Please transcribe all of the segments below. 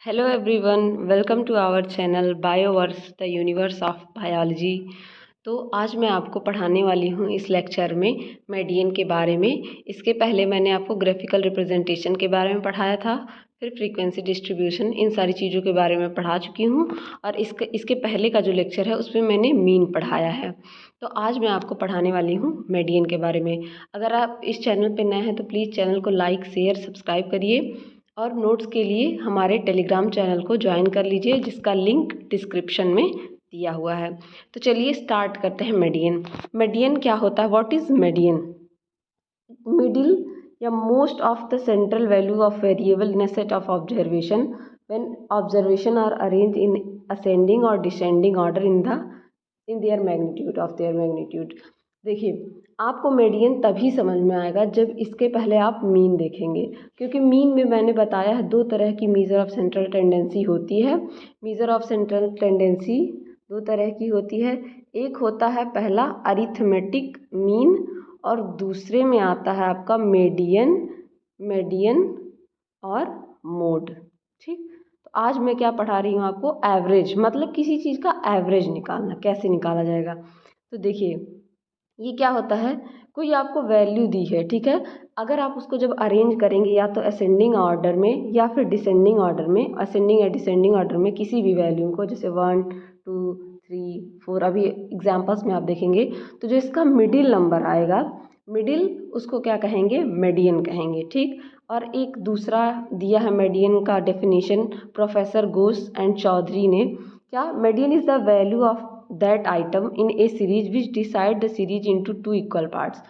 Hello everyone, welcome to our channel Bioverse the Universe of Biology। तो आज मैं आपको पढ़ाने वाली हूँ इस लेक्चर में मेडियन के बारे में। इसके पहले मैंने आपको ग्राफिकल रिप्रेजेंटेशन के बारे में पढ़ाया था, फिर फ्रीक्वेंसी डिस्ट्रीब्यूशन, इन सारी चीज़ों के बारे में पढ़ा चुकी हूँ। और इसके पहले का जो लेक्चर है उसमें मैंने मीन पढ़ाया है। तो आज मैं आपको पढ़ाने वाली हूँ मेडियन के बारे में। अगर आप इस चैनल पर नए हैं तो प्लीज़ चैनल को लाइक शेयर सब्सक्राइब करिए और नोट्स के लिए हमारे टेलीग्राम चैनल को ज्वाइन कर लीजिए, जिसका लिंक डिस्क्रिप्शन में दिया हुआ है। तो चलिए स्टार्ट करते हैं। मेडियन क्या होता है? What is median? मिडिल या most of the central value of variable in a set of observation when observation are arrange in ascending और descending order in their magnitude. देखिए, आपको मीडियन तभी समझ में आएगा जब इसके पहले आप मीन देखेंगे, क्योंकि मीन में मैंने बताया है दो तरह की मीज़र ऑफ सेंट्रल टेंडेंसी होती है। मीज़र ऑफ सेंट्रल टेंडेंसी दो तरह की होती है। एक होता है पहला अरिथमेटिक मीन और दूसरे में आता है आपका मीडियन और मोड। ठीक, तो आज मैं क्या पढ़ा रही हूँ आपको? एवरेज, मतलब किसी चीज़ का एवरेज निकालना, कैसे निकाला जाएगा। तो देखिए, ये क्या होता है, कोई आपको वैल्यू दी है, ठीक है। अगर आप उसको जब अरेंज करेंगे या तो असेंडिंग ऑर्डर में या फिर डिसेंडिंग ऑर्डर में, असेंडिंग या डिसेंडिंग ऑर्डर में किसी भी वैल्यू को, जैसे 1 2 3 4, अभी एग्जांपल्स में आप देखेंगे, तो जो इसका मिडिल नंबर आएगा, मिडिल, उसको क्या कहेंगे? मीडियन कहेंगे। ठीक, और एक दूसरा दिया है मीडियन का definition professor Ghosh and Chaudhary ने। क्या? Median is the value of that item in a series which decide the series into 2 equal parts.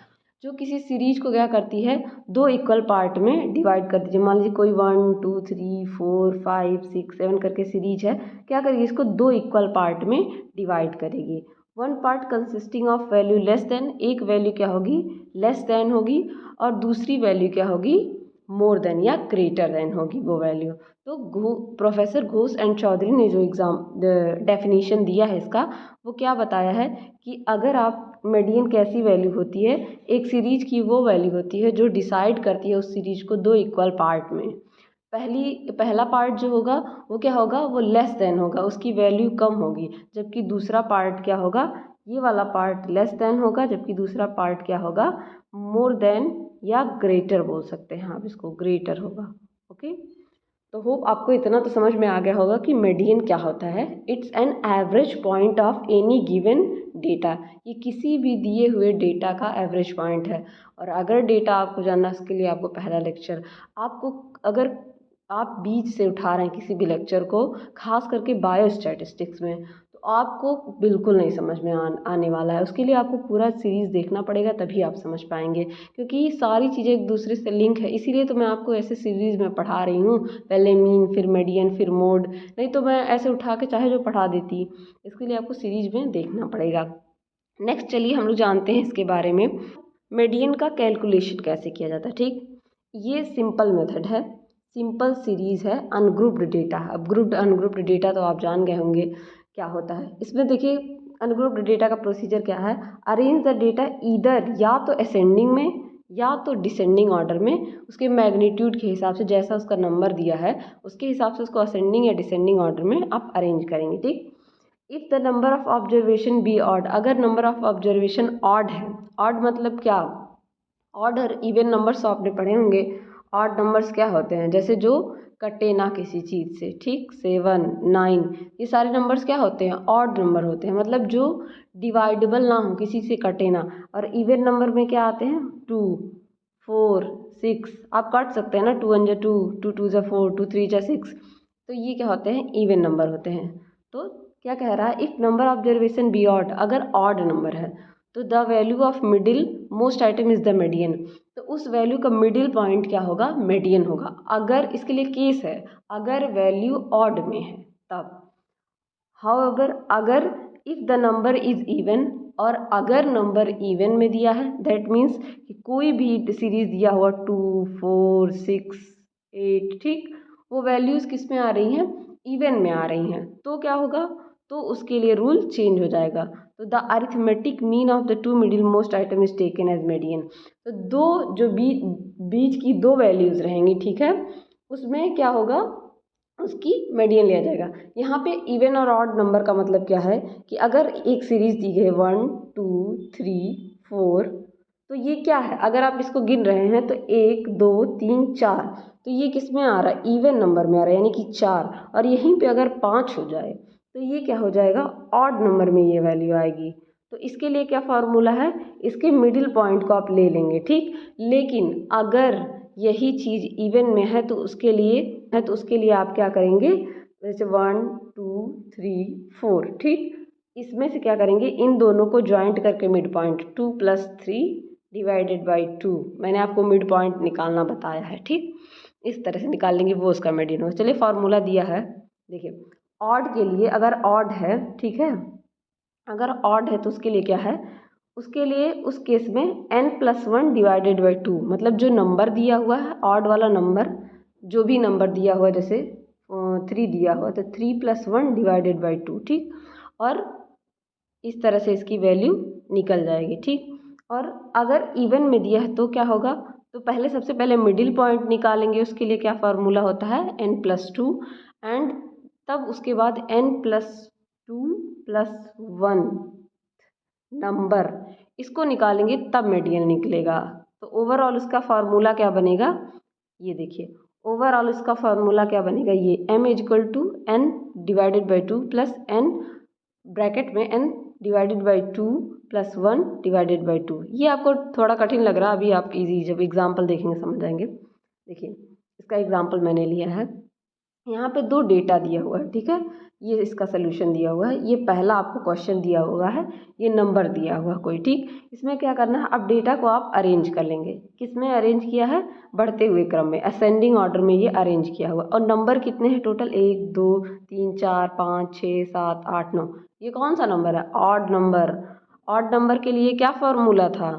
जो किसी सीरीज को क्या करती है, 2 इक्वल पार्ट में डिवाइड कर दीजिए। मान लीजिए कोई 1 2 3 4 5 6 7 करके सीरीज है, क्या करेगी? इसको 2 इक्वल पार्ट में डिवाइड करेगी। One part consisting of value less than, एक वैल्यू क्या होगी? लेस देन होगी, और दूसरी वैल्यू क्या होगी? मोर देन या ग्रेटर देन होगी वो वैल्यू। तो प्रोफेसर घोष एंड चौधरी ने जो डेफिनेशन दिया है इसका, वो क्या बताया है कि अगर आप मीडियन कैसी वैल्यू होती है, एक सीरीज की वो वैल्यू होती है जो डिसाइड करती है उस सीरीज को 2 इक्वल पार्ट में। पहला पार्ट जो होगा वो क्या होगा? वो लेस देन होगा, उसकी वैल्यू कम होगी। जबकि दूसरा पार्ट क्या होगा? ये वाला पार्ट लेस देन होगा, जबकि दूसरा पार्ट क्या होगा? मोर देन या ग्रेटर बोल सकते हैं आप इसको, ग्रेटर होगा। ओके, तो होप आपको इतना तो समझ में आ गया होगा कि मीडियन क्या होता है। It's an average point of any given data. ये किसी भी दिए हुए डेटा का एवरेज पॉइंट है। और अगर डेटा आपको जानना है, उसके लिए आपको पहला लेक्चर, आपको अगर आप बीच से उठा रहे हैं किसी भी लेक्चर को, खास करके बायोस्टैटिस्टिक्स में, तो आपको बिल्कुल नहीं समझ में आने वाला है। उसके लिए आपको पूरा सीरीज़ देखना पड़ेगा, तभी आप समझ पाएंगे, क्योंकि ये सारी चीज़ें एक दूसरे से लिंक है। इसीलिए तो मैं आपको ऐसे सीरीज़ में पढ़ा रही हूँ, पहले मीन, फिर मीडियन, फिर मोड। नहीं तो मैं ऐसे उठा के चाहे जो पढ़ा देती। इसके लिए आपको सीरीज में देखना पड़ेगा। नेक्स्ट चलिए हम लोग जानते हैं इसके बारे में, मीडियन का कैलकुलेशन कैसे किया जाता है। ठीक, ये सिंपल मेथड है, सिंपल सीरीज है, अनग्रुप्ड डेटा। अब ग्रुप्ड अनग्रुप्ड डेटा तो आप जान गए होंगे क्या होता है। इसमें देखिए, अनग्रुप्ड डेटा का प्रोसीजर क्या है? अरेंज द डेटा ईदर, या तो असेंडिंग में या तो डिसेंडिंग ऑर्डर में, उसके मैग्नीट्यूड के हिसाब से, जैसा उसका नंबर दिया है उसके हिसाब से उसको असेंडिंग या डिसेंडिंग ऑर्डर में आप अरेंज करेंगे। ठीक, if the number of observation be odd, अगर नंबर ऑफ ऑब्जर्वेशन ऑड है, ऑड मतलब क्या? ऑड और इवन नंबर्स आपने पढ़े होंगे। ऑड नंबर्स क्या होते हैं? जैसे जो कटे ना किसी चीज़ से। ठीक, 7 9, ये सारे नंबर्स क्या होते हैं? ऑड नंबर होते हैं, मतलब जो डिवाइडेबल ना हो, किसी से कटे ना। और इवन नंबर में क्या आते हैं? 2 4 6, आप काट सकते हैं ना, 2 1 2, 2 2 4, 2 3 6। तो ये क्या होते हैं? इवन नंबर होते हैं। तो क्या कह रहा है? If number observation be odd, अगर ऑड नंबर है तो the value of middle most item is the median, तो उस वैल्यू का मिडिल पॉइंट क्या होगा? मीडियन होगा। अगर इसके लिए केस है, अगर वैल्यू ऑड में है तब। हाउएवर, अगर if the number is even, और अगर नंबर इवन में दिया है, दैट मीन्स कि कोई भी सीरीज दिया हुआ 2 4 6 8, ठीक, वो वैल्यूज़ किस में आ रही हैं? इवन में आ रही हैं, तो क्या होगा? तो उसके लिए रूल चेंज हो जाएगा। तो the arithmetic mean of the two middle most item is taken as median. तो दो जो बीच की दो वैल्यूज़ रहेंगी, ठीक है, उसमें क्या होगा? उसकी मीडियन लिया जाएगा। यहाँ पे इवन और ऑड नंबर का मतलब क्या है कि अगर एक सीरीज़ दी गई है 1 2 3 4, तो ये क्या है, अगर आप इसको गिन रहे हैं तो 1 2 3 4, तो ये किस में आ रहा है, इवन नंबर में आ रहा है, यानी कि 4। और यहीं पे अगर 5 हो जाए तो ये क्या हो जाएगा, ऑड नंबर में ये वैल्यू आएगी। तो इसके लिए क्या फार्मूला है, इसके मिडिल पॉइंट को आप ले लेंगे, ठीक। लेकिन अगर यही चीज़ इवन में है तो उसके लिए आप क्या करेंगे, जैसे 1 2 3 4, ठीक। इसमें से क्या करेंगे, इन दोनों को ज्वाइंट करके मिड पॉइंट 2 + 3 डिवाइडेड बाई 2, मैंने आपको मिड पॉइंट निकालना बताया है, ठीक। इस तरह से निकाल लेंगे, वो उसका मीडियन होगा। चलिए फार्मूला दिया है, देखिए ऑड के लिए अगर ऑड है, ठीक है, अगर ऑड है तो उसके लिए क्या है, उसके लिए उस केस में n+1 डिवाइडेड बाई 2, मतलब जो नंबर दिया हुआ है ऑड वाला नंबर, जो भी नंबर दिया हुआ है, जैसे 3 दिया हुआ तो 3 + 1 डिवाइडेड बाई 2, ठीक। और इस तरह से इसकी वैल्यू निकल जाएगी, ठीक। और अगर इवन में दिया है तो क्या होगा, तो पहले सबसे पहले मिडिल पॉइंट निकालेंगे, उसके लिए क्या फार्मूला होता है, n+2, एंड तब उसके बाद n+2 + 1 नंबर, इसको निकालेंगे तब मीडियन निकलेगा। तो ओवरऑल उसका फार्मूला क्या बनेगा, ये देखिए ओवरऑल इसका फार्मूला क्या बनेगा, ये m = n divided by 2 plus n bracket में n divided by 2 + 1 divided by 2। ये आपको थोड़ा कठिन लग रहा है, अभी आप इजी जब एग्जाम्पल देखेंगे समझ जाएंगे। देखिए इसका एग्जाम्पल मैंने लिया है, यहाँ पे 2 डेटा दिया हुआ है, ठीक है, ये इसका सोल्यूशन दिया हुआ है, ये पहला आपको क्वेश्चन दिया हुआ है, ये नंबर दिया हुआ कोई, ठीक। इसमें क्या करना है, अब डेटा को आप अरेंज कर लेंगे, किस में अरेंज किया है, बढ़ते हुए क्रम में, असेंडिंग ऑर्डर में ये अरेंज किया हुआ। और नंबर कितने हैं टोटल, 1 2 3 4 5 6 7 8 9, ये कौन सा नंबर है, ऑड नंबर। ऑड नंबर के लिए क्या फार्मूला था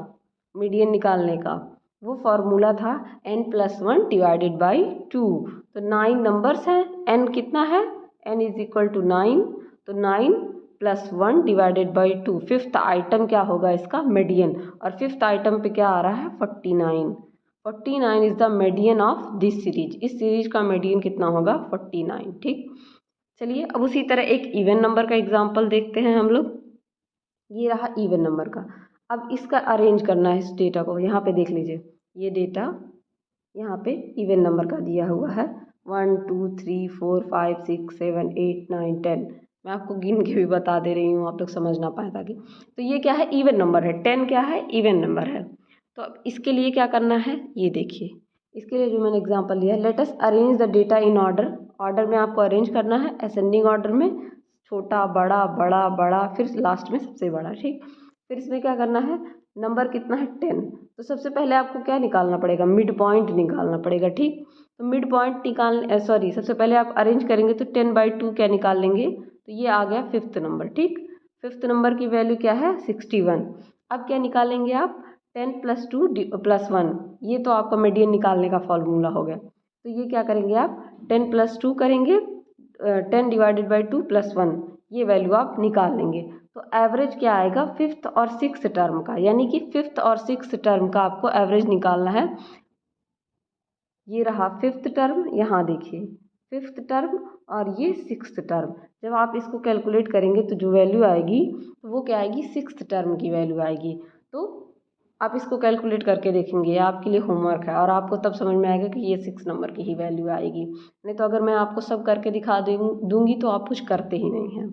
मीडियन निकालने का, वो फार्मूला था n+1 डिवाइडेड बाई 2। तो 9 नंबर्स हैं, n कितना है, n = 9, तो 9 + 1 डिवाइडेड बाई 2, फिफ्थ आइटम क्या होगा इसका मीडियन, और फिफ्थ आइटम पे क्या आ रहा है 49। 49 is the median of this series, इस सीरीज का मीडियन कितना होगा 49, ठीक। चलिए अब उसी तरह एक इवन नंबर का एग्जाम्पल देखते हैं हम लोग, ये रहा इवन नंबर का। अब इसका अरेंज करना है इस डेटा को, यहाँ पे देख लीजिए ये डेटा यहाँ पे इवन नंबर का दिया हुआ है 1 2 3 4 5 6 7 8 9 10, मैं आपको गिन के भी बता दे रही हूँ, आप लोग समझ ना पाए ताकि। तो ये क्या है, इवन नंबर है, 10 क्या है, इवन नंबर है। तो अब इसके लिए क्या करना है, ये देखिए इसके लिए जो मैंने एग्जांपल लिया है, let us arrange the data in order. Order में आपको अरेंज करना है, असेंडिंग ऑर्डर में, छोटा बड़ा बड़ा बड़ा फिर लास्ट में सबसे बड़ा, ठीक। फिर इसमें क्या करना है, नंबर कितना है 10, तो सबसे पहले आपको क्या निकालना पड़ेगा, मिड पॉइंट निकालना पड़ेगा, ठीक। तो मिड पॉइंट सबसे पहले आप अरेंज करेंगे तो 10/2 क्या निकाल लेंगे, तो ये आ गया फिफ्थ नंबर, ठीक। फिफ्थ नंबर की वैल्यू क्या है 61। अब क्या निकालेंगे आप, 10 + 2 + 1, ये तो आपका मीडियन निकालने का फॉर्मूला हो गया। तो ये क्या करेंगे आप 10 + 2 करेंगे, 10 डिवाइडेड बाई 2 + 1, ये वैल्यू आप निकाल लेंगे। तो एवरेज क्या आएगा फिफ्थ और सिक्स्थ टर्म का, यानी कि फिफ्थ और सिक्स्थ टर्म का आपको एवरेज निकालना है। ये रहा फिफ्थ टर्म, यहाँ देखिए फिफ्थ टर्म और ये सिक्स्थ टर्म, जब आप इसको कैलकुलेट करेंगे तो जो वैल्यू आएगी तो वो क्या आएगी, सिक्स्थ टर्म की वैल्यू आएगी। तो आप इसको कैलकुलेट करके देखेंगे, ये आपके लिए होमवर्क है, और आपको तब समझ में आएगा कि ये 6 नंबर की ही वैल्यू आएगी। नहीं तो अगर मैं आपको सब करके दिखा दूँगी तो आप कुछ करते ही नहीं हैं।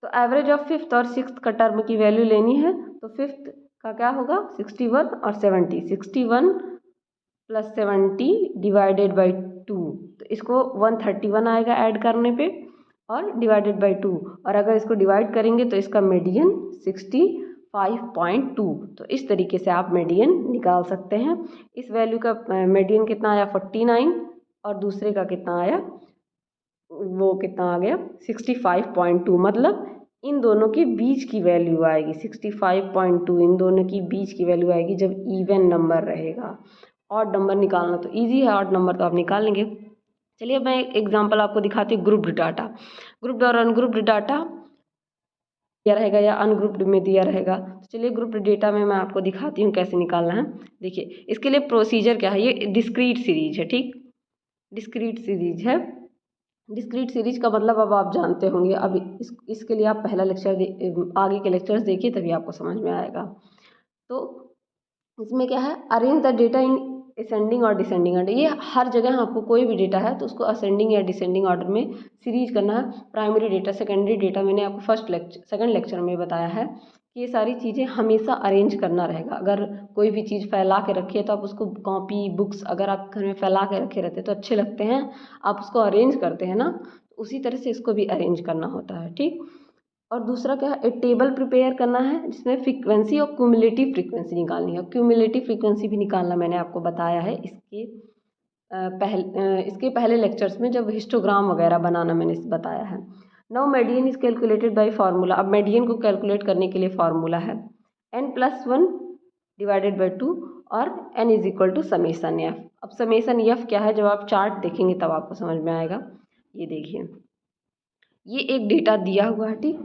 तो एवरेज ऑफ फिफ्थ और सिक्स्थ का टर्म की वैल्यू लेनी है, तो फिफ्थ का क्या होगा 61 और 70, 61 + 70 डिवाइडेड बाई 2, तो इसको 131 आएगा ऐड करने पे, और डिवाइडेड बाई 2, और अगर इसको डिवाइड करेंगे तो इसका मीडियन 65.2। तो इस तरीके से आप मीडियन निकाल सकते हैं। इस वैल्यू का मीडियन कितना आया 49, और दूसरे का कितना आया, वो कितना आ गया 65.2, मतलब इन दोनों के बीच की वैल्यू आएगी 65.2, इन दोनों की बीच की वैल्यू आएगी जब इवन नंबर रहेगा। ऑड नंबर निकालना तो इजी है, ऑड नंबर तो आप निकाल लेंगे। चलिए मैं एक एग्जांपल आपको दिखाती हूँ, ग्रुप्ड डाटा। ग्रुप्ड और अनग्रुप्ड डाटा दिया रहेगा या अनग्रुप्ड में दिया रहेगा, तो चलिए ग्रुप्ड डेटा में मैं आपको दिखाती हूँ कैसे निकालना है। देखिए इसके लिए प्रोसीजर क्या है, ये डिस्क्रीट सीरीज है, ठीक, डिस्क्रीट सीरीज है। डिस्क्रीट सीरीज का मतलब अब आप जानते होंगे। अब इसके लिए आप पहला लेक्चर आगे के लेक्चर्स देखिए, तभी आपको समझ में आएगा। तो इसमें क्या है, arrange the data in ascending और डिसेंडिंग ऑर्डर। ये हर जगह आपको कोई भी डेटा है तो उसको असेंडिंग या डिसेंडिंग ऑर्डर में सीरीज करना है। प्राइमरी डेटा, सेकेंडरी डेटा, मैंने आपको सेकंड लेक्चर में बताया है कि ये सारी चीज़ें हमेशा अरेंज करना रहेगा। अगर कोई भी चीज़ फैला के रखिए तो आप उसको, कॉपी बुक्स अगर आप घर में फैला के रखे रहते तो अच्छे लगते हैं, आप उसको अरेंज करते हैं ना, उसी तरह से इसको भी अरेंज करना होता है। ठीक। और दूसरा क्या है, एक टेबल प्रिपेयर करना है जिसमें फ्रीक्वेंसी और क्यूमुलेटिव फ्रीक्वेंसी निकालनी है। क्यूमुलेटिव फ्रीक्वेंसी भी निकालना मैंने आपको बताया है इसके पहले लेक्चर्स में, जब हिस्टोग्राम वगैरह बनाना मैंने बताया है। Now median is calculated by formula. अब मीडियन को कैलकुलेट करने के लिए फार्मूला है n+1 डिवाइडेड बाई 2 और n is equal to summation f. अब समेसन एफ क्या है, जब आप चार्ट देखेंगे तब आपको समझ में आएगा। ये देखिए, ये एक डेटा दिया हुआ है। ठीक,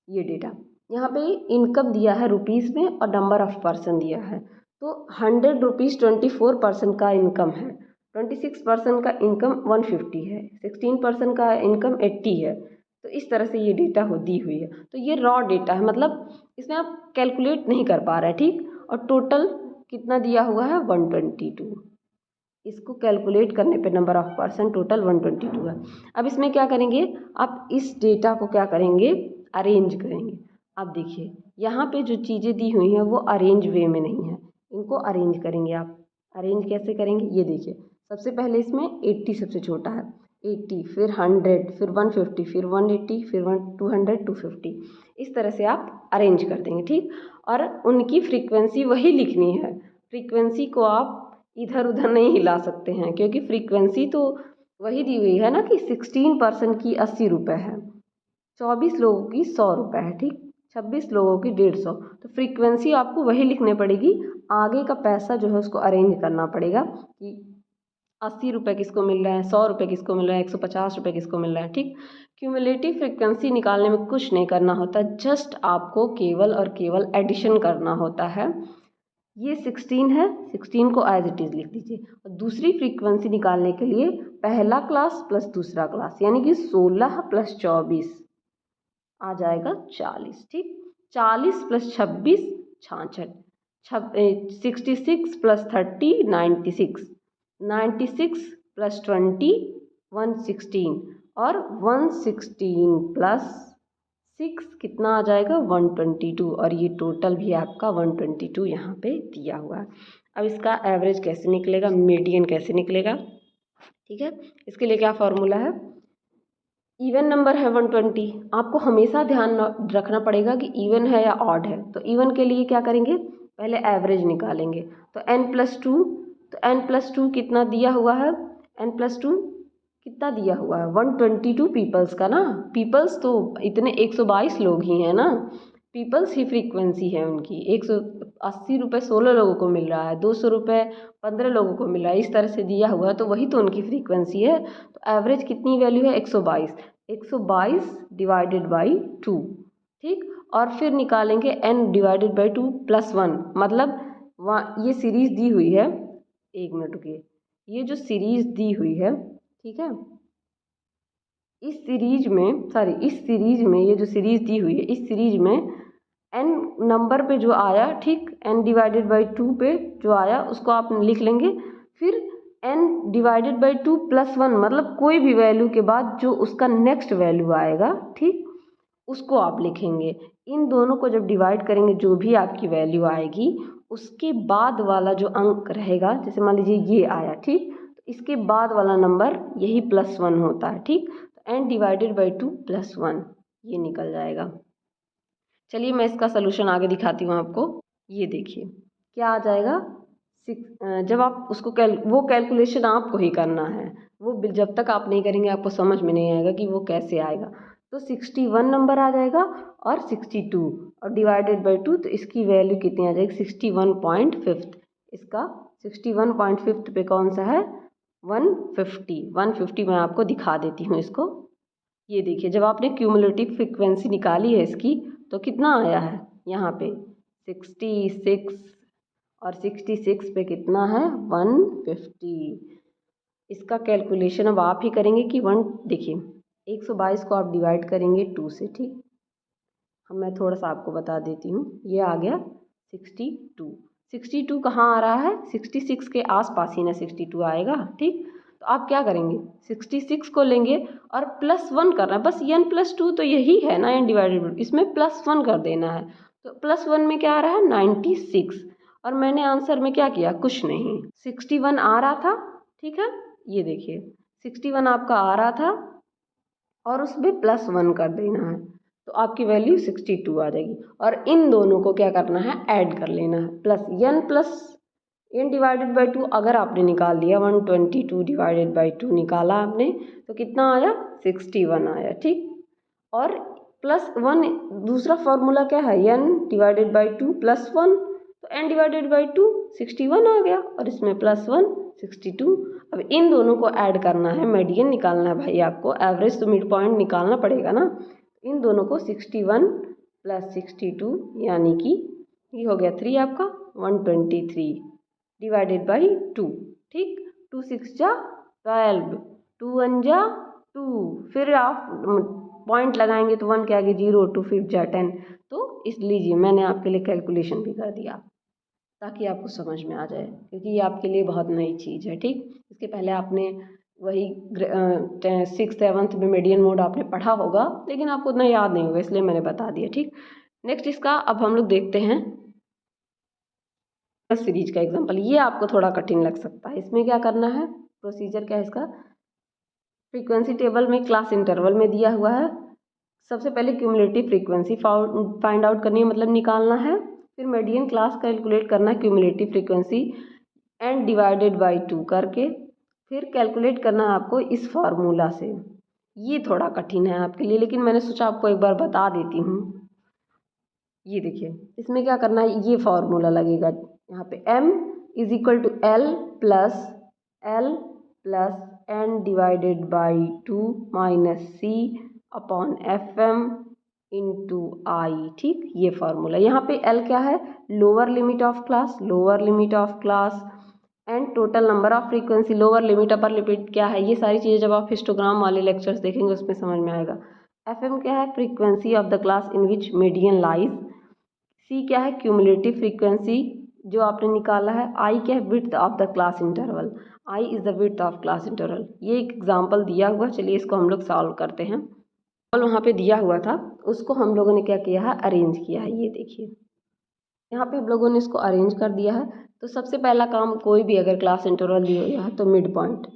ये डेटा यहाँ पे इनकम दिया है रुपीज़ में और नंबर ऑफ पर्सन दिया है। तो 100 रुपीज़ 24% का इनकम है, 26% का इनकम 150 है, 16% का इनकम 80 है। तो इस तरह से ये डेटा दी हुई है। तो ये रॉ डेटा है, मतलब इसमें आप कैलकुलेट नहीं कर पा रहे हैं। ठीक, और टोटल कितना दिया हुआ है 122। इसको कैलकुलेट करने पे नंबर ऑफ पर्सन टोटल 122 है। अब इसमें क्या करेंगे, आप इस डेटा को क्या करेंगे, अरेंज करेंगे। अब देखिए, यहाँ पे जो चीज़ें दी हुई हैं वो अरेंज वे में नहीं है, इनको अरेंज करेंगे आप। अरेंज कैसे करेंगे, ये देखिए, सबसे पहले इसमें 80 सबसे छोटा है, 80, फिर 100, फिर 150, फिर 180, फिर 200, 250, इस तरह से आप अरेंज कर देंगे। ठीक, और उनकी फ्रीक्वेंसी वही लिखनी है। फ्रीक्वेंसी को आप इधर उधर नहीं हिला सकते हैं, क्योंकि फ्रीक्वेंसी तो वही दी हुई है ना कि 16% की 80 रुपये है, 24 लोगों की 100 रुपये है। ठीक, 26 लोगों की 150। तो फ्रीक्वेंसी आपको वही लिखनी पड़ेगी, आगे का पैसा जो है उसको अरेंज करना पड़ेगा कि 80 रुपये किसको मिल रहा है, 100 रुपये किसको मिल रहा है, 150 रुपये किसको मिल रहा है। ठीक, क्यूमुलेटिव फ्रीक्वेंसी निकालने में कुछ नहीं करना होता, जस्ट आपको केवल और केवल एडिशन करना होता है। ये 16 है, 16 को एज इट इज़ लिख दीजिए। और दूसरी फ्रीक्वेंसी निकालने के लिए पहला क्लास प्लस दूसरा क्लास, यानी कि 16 प्लस 24 आ जाएगा 40। ठीक, 40 प्लस 26 66, 66 प्लस 30 96, 96 प्लस 20 116, और 116 प्लस 6 कितना आ जाएगा 122। और ये टोटल भी आपका 122 यहाँ पे दिया हुआ है। अब इसका एवरेज कैसे निकलेगा, मीडियन कैसे निकलेगा। ठीक है, इसके लिए क्या फार्मूला है, इवन नंबर है 120, आपको हमेशा ध्यान रखना पड़ेगा कि इवन है या ऑड है। तो इवन के लिए क्या करेंगे, पहले एवरेज निकालेंगे। तो n+2, तो n+2 कितना दिया हुआ है, n+2 कितना दिया हुआ है 122 पीपल्स का ना। पीपल्स तो इतने 122 लोग ही हैं ना, पीपल्स ही फ्रीक्वेंसी है उनकी। 180 रुपये 16 लोगों को मिल रहा है, 200 रुपये 15 लोगों को मिल रहा है, इस तरह से दिया हुआ है, तो वही तो उनकी फ्रीक्वेंसी है। तो एवरेज कितनी वैल्यू है 122, 122 डिवाइडेड बाई 2। ठीक, और फिर निकालेंगे n डिवाइडेड बाई 2 प्लस 1, मतलब वहाँ ये सीरीज़ दी हुई है, एक मिनट रुकिए, ये जो सीरीज़ दी हुई है, ठीक है, इस सीरीज में ये जो सीरीज दी हुई है, इस सीरीज में n नंबर पे जो आया, ठीक, n डिवाइडेड बाई 2 पे जो आया उसको आप लिख लेंगे। फिर n डिवाइडेड बाई 2 प्लस 1, मतलब कोई भी वैल्यू के बाद जो उसका नेक्स्ट वैल्यू आएगा, ठीक, उसको आप लिखेंगे। इन दोनों को जब डिवाइड करेंगे, जो भी आपकी वैल्यू आएगी उसके बाद वाला जो अंक रहेगा, जैसे मान लीजिए ये आया, ठीक, तो इसके बाद वाला नंबर यही +1 होता है। ठीक, n डिवाइडेड बाई 2 प्लस 1 ये निकल जाएगा। चलिए मैं इसका सलूशन आगे दिखाती हूँ आपको। ये देखिए क्या आ जाएगा, जब आप उसको वो कैलकुलेशन आपको ही करना है, वो जब तक आप नहीं करेंगे आपको समझ में नहीं आएगा कि वो कैसे आएगा। तो 61 नंबर आ जाएगा और 62 और डिवाइडेड बाई 2, तो इसकी वैल्यू कितनी आ जाएगी 61.5। इसका 61.5 पे कौन सा है 150 मैं आपको दिखा देती हूँ इसको। ये देखिए, जब आपने क्यूमुलेटिव फ्रीक्वेंसी निकाली है इसकी, तो कितना आया है यहाँ पे 66, और 66 पे कितना है 150। इसका कैलकुलेशन अब आप ही करेंगे कि देखिए 122 को आप डिवाइड करेंगे 2 से, ठीक। अब मैं थोड़ा सा आपको बता देती हूँ। ये आ गया 62। 62 कहाँ आ रहा है? 66 के आसपास ही ना 62 आएगा, ठीक। तो आप क्या करेंगे, 66 को लेंगे और +1 करना है, बस n+2 तो यही है ना, n डिवाइडेड, इसमें +1 कर देना है। तो +1 में क्या आ रहा है? 96। और मैंने आंसर में क्या किया? कुछ नहीं, 61 आ रहा था, ठीक है। ये देखिए 61 आपका आ रहा था और उसमें +1 कर देना है, तो आपकी वैल्यू 62 आ जाएगी। और इन दोनों को क्या करना है? ऐड कर लेना है। n डिवाइडेड बाई 2 अगर आपने निकाल दिया, 122 डिवाइडेड बाई 2 निकाला आपने, तो कितना आया? 61 आया, ठीक। और +1 दूसरा फॉर्मूला क्या है? n डिवाइडेड बाई 2 +1, तो n डिवाइडेड बाई 2 61 आ गया और इसमें +1 62। अब इन दोनों को ऐड करना है, मीडियन निकालना है भाई आपको, एवरेज तो मिड पॉइंट निकालना पड़ेगा ना। इन दोनों को 61 + 62 यानी कि ये हो गया 3 आपका, 123 डिवाइडेड बाई 2, ठीक। 2 6 जा 12, 2 1 जा 2, फिर आप पॉइंट लगाएंगे तो 1 के आगे 0, 2 5 जा 10। तो इस लीजिए मैंने आपके लिए कैलकुलेशन भी कर दिया ताकि आपको समझ में आ जाए, क्योंकि ये आपके लिए बहुत नई चीज़ है, ठीक। इसके पहले आपने वही 6th 7th में मीडियन मोड आपने पढ़ा होगा, लेकिन आपको उतना याद नहीं होगा, इसलिए मैंने बता दिया, ठीक। नेक्स्ट इसका अब हम लोग देखते हैं सीरीज का एग्जांपल। ये आपको थोड़ा कठिन लग सकता है। इसमें क्या करना है, प्रोसीजर क्या है इसका? फ्रीक्वेंसी टेबल में क्लास इंटरवल में दिया हुआ है। सबसे पहले क्यूमुलेटिव फ्रीक्वेंसी फाइंड आउट करनी है, मतलब निकालना है। फिर मीडियन क्लास कैलकुलेट करना है cumulative frequency and divided by 2 करके। फिर कैलकुलेट करना है आपको इस फार्मूला से। ये थोड़ा कठिन है आपके लिए, लेकिन मैंने सोचा आपको एक बार बता देती हूँ। ये देखिए इसमें क्या करना है, ये फार्मूला लगेगा यहाँ पे, m = l plus n divided by 2 minus c upon fm into I, ठीक। ये फार्मूला, यहाँ पे l क्या है? Lower limit of class and total number of frequency. Lower limit upper limit क्या है, ये सारी चीज़ें जब आप हिस्टोग्राम वाले लेक्चर्स देखेंगे उसमें समझ में आएगा। fm क्या है? Frequency of the class in which median lies. c क्या है? क्यूमुलेटिव फ्रीक्वेंसी जो आपने निकाला है। i क्या है? Width of the class interval. i is the width of class interval. ये एक एग्जाम्पल दिया हुआ, चलिए इसको हम लोग सॉल्व करते हैं। और वहाँ पे दिया हुआ था, उसको हम लोगों ने क्या किया है? अरेंज किया है। ये देखिए यहाँ पे हम लोगों ने इसको अरेंज कर दिया है। तो सबसे पहला काम, कोई भी अगर क्लास इंटरवल दिया हुआ है तो मिड पॉइंट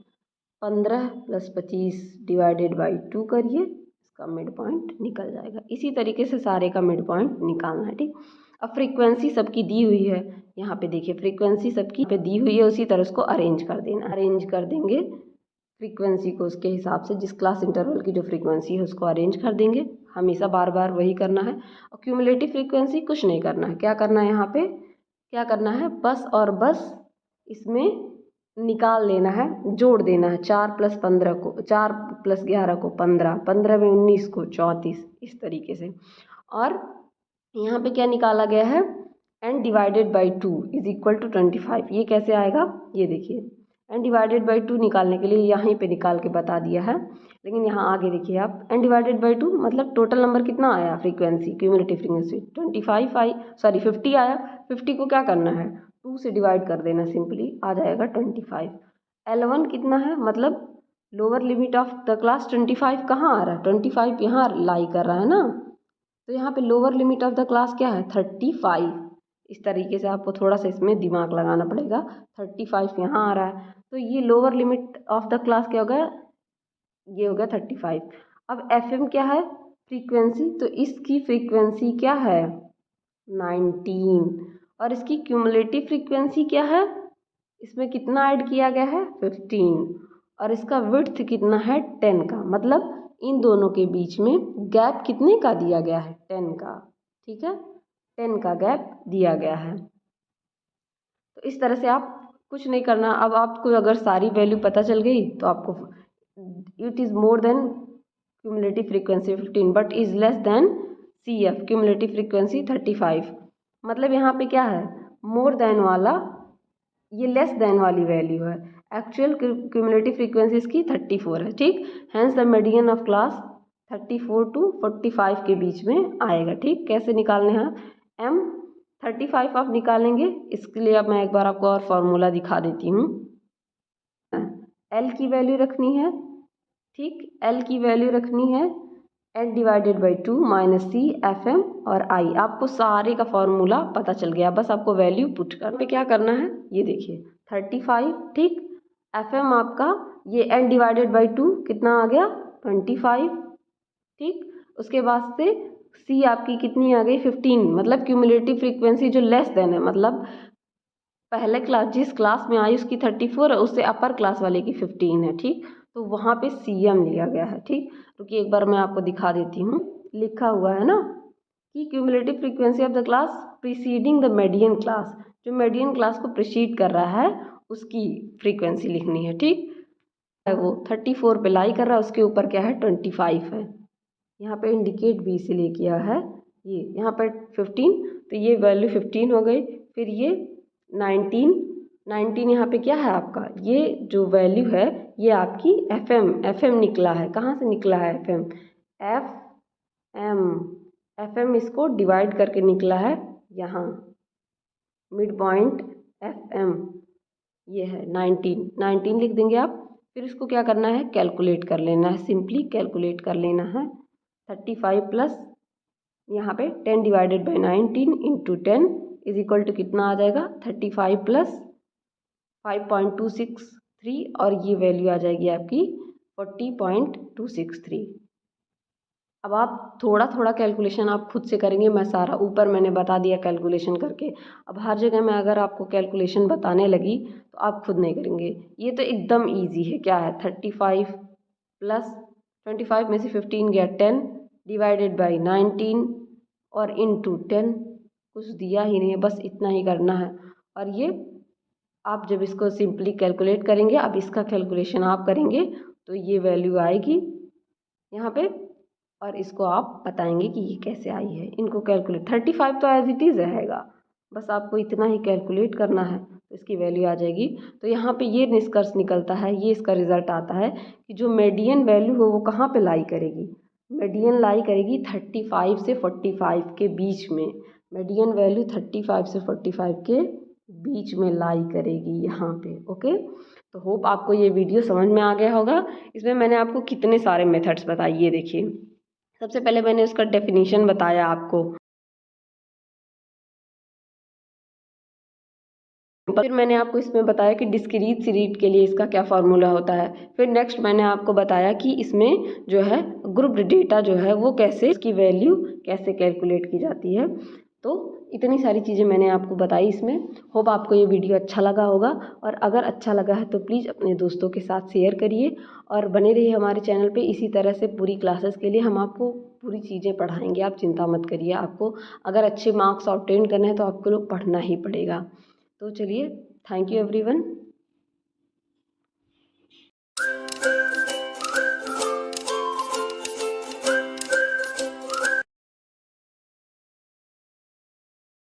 15 + 25 डिवाइडेड बाई 2 करिए, इसका मिड पॉइंट निकल जाएगा। इसी तरीके से सारे का मिड पॉइंट निकालना है, ठीक। अब फ्रीक्वेंसी सबकी दी हुई है, यहाँ पे देखिए फ्रीक्वेंसी सबकी पे दी हुई है, उसी तरह उसको अरेंज कर देना। अरेंज कर देंगे फ्रीक्वेंसी को उसके हिसाब से, जिस क्लास इंटरवल की जो फ्रीक्वेंसी है उसको अरेंज कर देंगे। हमेशा बार बार वही करना है। और क्यूमुलेटिव फ्रीक्वेंसी कुछ नहीं करना है। क्या करना है यहाँ पे? क्या करना है? बस और बस इसमें निकाल लेना है, जोड़ देना है। 4 + 15 को 4 + 11 को 15, 15 में 19 को 34, इस तरीके से। और यहाँ पे क्या निकाला गया है? n divided by 2 = 25। ये कैसे आएगा? ये देखिए n डिवाइडेड बाई 2 निकालने के लिए यहीं पे निकाल के बता दिया है, लेकिन यहाँ आगे देखिए आप, n डिवाइडेड बाई 2 मतलब टोटल नंबर कितना आया? फ्रीक्वेंसी, क्यूमुलेटिव फ्रीक्वेंसी 50 आया। 50 को क्या करना है? 2 से डिवाइड कर देना, सिंपली आ जाएगा 25। L1 कितना है? मतलब lower limit of the class 25 कहाँ आ रहा है? 25 यहाँ लाई कर रहा है ना, तो यहाँ पे lower limit of the class क्या है? 35। इस तरीके से आपको थोड़ा सा इसमें दिमाग लगाना पड़ेगा। 35 यहाँ आ रहा है, तो ये lower limit of the class क्या हो गया? ये हो गया 35। अब FM क्या है? फ्रीक्वेंसी, तो इसकी फ्रीक्वेंसी क्या है? 19। और इसकी क्यूमुलेटिव फ्रीक्वेंसी क्या है? इसमें कितना ऐड किया गया है? 15। और इसका विड्थ कितना है? 10 का। मतलब इन दोनों के बीच में गैप कितने का दिया गया है? 10 का, ठीक है। 10 का गैप दिया गया है। तो इस तरह से आप कुछ नहीं करना। अब आपको अगर सारी वैल्यू पता चल गई तो आपको, it is more than cumulative frequency 15 but is less than CF cumulative frequency 35। मतलब यहाँ पे क्या है? मोर देन वाला, ये लेस देन वाली वैल्यू है। एक्चुअल क्यूमुलेटिव फ्रीक्वेंसी इसकी 34 है, ठीक। Hence the median of class 34 to 45 के बीच में आएगा, ठीक। कैसे निकालने हैं, m 35 आप निकालेंगे, इसके लिए अब मैं एक बार आपको और फॉर्मूला दिखा देती हूँ। L की वैल्यू रखनी है, ठीक, L की वैल्यू रखनी है n/2 - c Fm और I। आपको सारे का फॉर्मूला पता चल गया, बस आपको वैल्यू पुट करना पे क्या करना है, ये देखिए 35, ठीक। Fm आपका ये n/2 कितना आ गया 25, ठीक। उसके बाद से C आपकी कितनी आ गई 15, मतलब क्यूमुलेटिव फ्रीक्वेंसी जो लेस देन है, मतलब पहले क्लास जिस क्लास में आई उसकी 34 है, उससे अपर क्लास वाले की 15 है, ठीक। तो वहाँ पे CM लिया गया है, ठीक। क्योंकि एक बार मैं आपको दिखा देती हूँ, लिखा हुआ है ना कि cumulative frequency of the class preceding the median class, जो मीडियन क्लास को प्रीसीड कर रहा है उसकी फ्रीक्वेंसी लिखनी है, ठीक है। वो 34 पे लाई कर रहा है, उसके ऊपर क्या है 25 है, यहाँ पे इंडिकेट भी इसीलिए किया है, ये यहाँ पर 15, तो ये वैल्यू 15 हो गई। फिर ये 19 यहाँ पे क्या है आपका, ये जो वैल्यू है ये आपकी FM निकला है। कहाँ से निकला है FM इसको डिवाइड करके निकला है, यहाँ मिड पॉइंट FM ये है 19 लिख देंगे आप। फिर इसको क्या करना है, कैलकुलेट कर लेना है, सिंपली कैलकुलेट कर लेना है। 35 प्लस यहाँ पे 10/19 × 10 इज इक्वल टू कितना आ जाएगा 35 प्लस 5.263 और ये वैल्यू आ जाएगी आपकी 40.263। अब आप थोड़ा थोड़ा कैलकुलेशन आप खुद से करेंगे, मैं सारा ऊपर मैंने बता दिया कैलकुलेशन करके। अब हर जगह मैं अगर आपको कैलकुलेशन बताने लगी तो आप खुद नहीं करेंगे, ये तो एकदम इजी है। क्या है 35 प्लस 25 में से 15 गया 10/19 और इंटू 10, कुछ दिया ही नहीं है, बस इतना ही करना है। और ये आप जब इसको सिंपली कैलकुलेट करेंगे, अब इसका कैलकुलेशन आप करेंगे तो ये वैल्यू आएगी यहाँ पे, और इसको आप बताएंगे कि ये कैसे आई है। इनको कैलकुलेट 35 तो एज इट इज़ रहेगा, बस आपको इतना ही कैलकुलेट करना है तो इसकी वैल्यू आ जाएगी। तो यहाँ पे ये निष्कर्ष निकलता है, ये इसका रिजल्ट आता है कि जो मीडियन वैल्यू हो वो कहाँ पे लाई करेगी, मीडियन लाई करेगी 35 से 45 के बीच में। मीडियन वैल्यू 35 से 45 के बीच में लाई करेगी यहाँ पे। ओके, तो होप आपको ये वीडियो समझ में आ गया होगा। इसमें मैंने आपको कितने सारे मेथड्स बताए, ये देखिए। सबसे पहले मैंने उसका डेफिनेशन बताया आपको, फिर मैंने आपको इसमें बताया कि डिस्क्रीट सीरीज के लिए इसका क्या फार्मूला होता है। फिर नेक्स्ट मैंने आपको बताया कि इसमें जो है ग्रुप्ड डेटा जो है वो कैसे, इसकी वैल्यू कैसे कैलकुलेट की जाती है। तो इतनी सारी चीज़ें मैंने आपको बताई इसमें। होप आपको ये वीडियो अच्छा लगा होगा, और अगर अच्छा लगा है तो प्लीज़ अपने दोस्तों के साथ शेयर करिए और बने रहिए हमारे चैनल पे। इसी तरह से पूरी क्लासेस के लिए हम आपको पूरी चीज़ें पढ़ाएंगे, आप चिंता मत करिए। आपको अगर अच्छे मार्क्स ऑब्टेन करने हैं तो आपको लोग पढ़ना ही पड़ेगा। तो चलिए, थैंक यू एवरीवन।